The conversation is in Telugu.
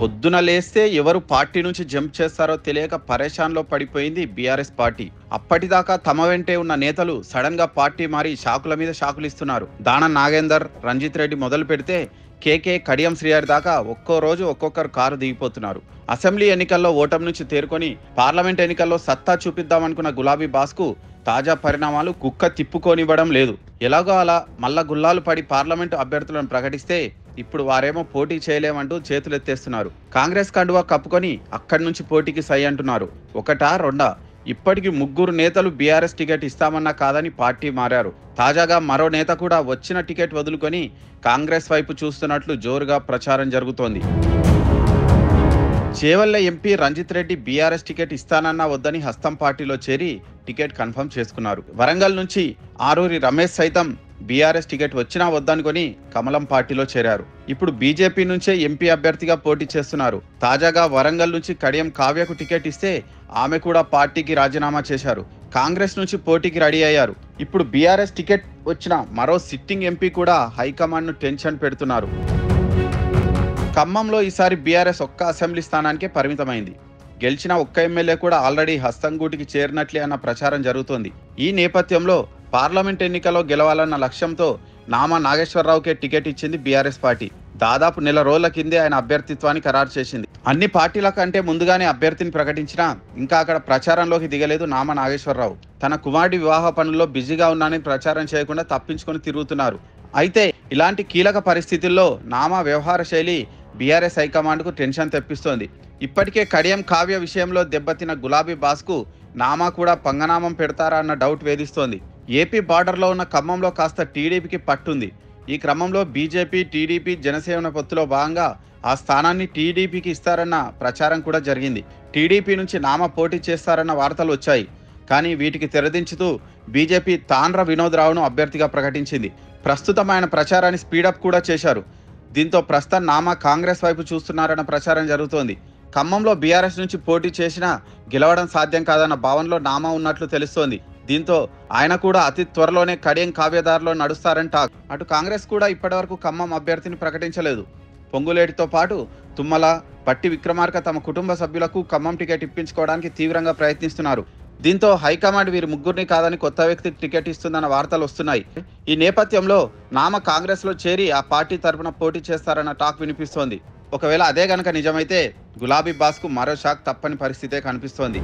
పొద్దున లేస్తే ఎవరు పార్టీ నుంచి జంప్ చేస్తారో తెలియక పరేషాన్లో పడిపోయింది బీఆర్ఎస్ పార్టీ. అప్పటిదాకా తమ వెంటే ఉన్న నేతలు సడన్ గా పార్టీ మారి షాకుల మీద షాకులు ఇస్తున్నారు. దానం నాగేందర్, రంజిత్ రెడ్డి మొదలు పెడితే కేకే, కడియం శ్రీహరి దాకా ఒక్కో రోజు ఒక్కొక్కరు కారు దిగిపోతున్నారు. అసెంబ్లీ ఎన్నికల్లో ఓటమి నుంచి తేరుకొని పార్లమెంట్ ఎన్నికల్లో సత్తా చూపిద్దామనుకున్న గులాబీ బాస్కు తాజా పరిణామాలు కుక్క తిప్పుకోనివ్వడం లేదు. ఎలాగో అలా మల్ల గుల్లాలు పడి పార్లమెంటు అభ్యర్థులను ప్రకటిస్తే ఇప్పుడు వారేమో పోటీ చేయలేమంటూ చేతులెత్తేస్తున్నారు. కాంగ్రెస్ కండువా కప్పుకొని అక్కడి నుంచి పోటీకి సై అంటున్నారు. ఒకటా రెండా? ఇప్పటికి 3 నేతలు బీఆర్ఎస్ టికెట్ ఇస్తామన్నా కాదని పార్టీ మారారు. తాజాగా మరో నేత కూడా వచ్చిన టికెట్ వదులుకొని కాంగ్రెస్ వైపు చూస్తున్నట్లు జోరుగా ప్రచారం జరుగుతోంది. చేవెళ్ల ఎంపీ రంజిత్ రెడ్డి బీఆర్ఎస్ టికెట్ ఇస్తానన్నా వద్దని హస్తం పార్టీలో చేరి టికెట్ కన్ఫర్మ్ చేసుకున్నారు. వరంగల్ నుంచి ఆరూరి రమేష్ సైతం బీఆర్ఎస్ టికెట్ వచ్చినా వద్దనుకొని కమలం పార్టీలో చేరారు. ఇప్పుడు బీజేపీ నుంచే ఎంపీ అభ్యర్థిగా పోటీ చేస్తున్నారు. తాజాగా వరంగల్ నుంచి కడియం కావ్యకు టికెట్ ఇస్తే ఆమె కూడా పార్టీకి రాజీనామా చేశారు. కాంగ్రెస్ నుంచి పోటీకి రెడీ అయ్యారు. ఇప్పుడు బీఆర్ఎస్ టికెట్ వచ్చిన మరో సిట్టింగ్ ఎంపీ కూడా హైకమాండ్ను టెన్షన్ పెడుతున్నారు. ఖమ్మంలో ఈసారి బీఆర్ఎస్ ఒక్క అసెంబ్లీ స్థానానికే పరిమితమైంది. గెలిచిన ఒక్క ఎమ్మెల్యే కూడా ఆల్రెడీ హస్తంగూటికి చేరినట్లే అన్న ప్రచారం జరుగుతోంది. ఈ నేపథ్యంలో పార్లమెంట్ ఎన్నికల్లో గెలవాలన్న లక్ష్యంతో నామా నాగేశ్వరరావుకే టికెట్ ఇచ్చింది బీఆర్ఎస్ పార్టీ. దాదాపు నెల రోజుల కిందే ఆయన అభ్యర్థిత్వాన్ని ఖరారు చేసింది. అన్ని పార్టీల కంటే ముందుగానే అభ్యర్థిని ప్రకటించినా ఇంకా అక్కడ ప్రచారంలోకి దిగలేదు నామా నాగేశ్వరరావు. తన కుమారుడి వివాహ పనుల్లో బిజీగా ఉన్నానని ప్రచారం చేయకుండా తప్పించుకొని తిరుగుతున్నారు. అయితే ఇలాంటి కీలక పరిస్థితుల్లో నామా వ్యవహార శైలి బీఆర్ఎస్ హైకమాండ్కు టెన్షన్ తెప్పిస్తోంది. ఇప్పటికే కడియం కావ్య విషయంలో దెబ్బతిన్న గులాబీ బాస్కు నామా కూడా పంగనామం పెడతారా అన్న డౌట్ వేధిస్తోంది. ఏపీ బార్డర్లో ఉన్న ఖమ్మంలో కాస్త టీడీపీకి పట్టుంది. ఈ క్రమంలో బీజేపీ, టీడీపీ, జనసేన పొత్తులో భాగంగా ఆ స్థానాన్ని టీడీపీకి ఇస్తారన్న ప్రచారం కూడా జరిగింది. టీడీపీ నుంచి నామా పోటీ చేస్తారన్న వార్తలు వచ్చాయి. కానీ వీటికి తెరదించుతూ బీజేపీ తాండ్ర వినోద్ రావును అభ్యర్థిగా ప్రకటించింది. ప్రస్తుతం ఆయన ప్రచారాన్ని స్పీడప్ కూడా చేశారు. దీంతో ప్రస్తుతం నామా కాంగ్రెస్ వైపు చూస్తున్నారన్న ప్రచారం జరుగుతోంది. ఖమ్మంలో బీఆర్ఎస్ నుంచి పోటీ చేసినా గెలవడం సాధ్యం కాదన్న భావనలో నామా ఉన్నట్లు తెలుస్తోంది. దీంతో ఆయన కూడా అతి త్వరలోనే కడియం కావ్యదారిలో నడుస్తారని టాక్. అటు కాంగ్రెస్ కూడా ఇప్పటివరకు ఖమ్మం అభ్యర్థిని ప్రకటించలేదు. పొంగులేటితో పాటు తుమ్మల, పట్టి విక్రమార్క తమ కుటుంబ సభ్యులకు ఖమ్మం టికెట్ ఇప్పించుకోవడానికి తీవ్రంగా ప్రయత్నిస్తున్నారు. దీంతో హైకమాండ్ వీరి 3 కాదని కొత్త వ్యక్తికి టికెట్ ఇస్తుందన్న వార్తలు వస్తున్నాయి. ఈ నేపథ్యంలో నామ కాంగ్రెస్లో చేరి ఆ పార్టీ తరఫున పోటీ చేస్తారన్న టాక్ వినిపిస్తోంది. ఒకవేళ అదే గనక నిజమైతే గులాబీ బాస్కు మరో షాక్ తప్పని పరిస్థితే కనిపిస్తోంది.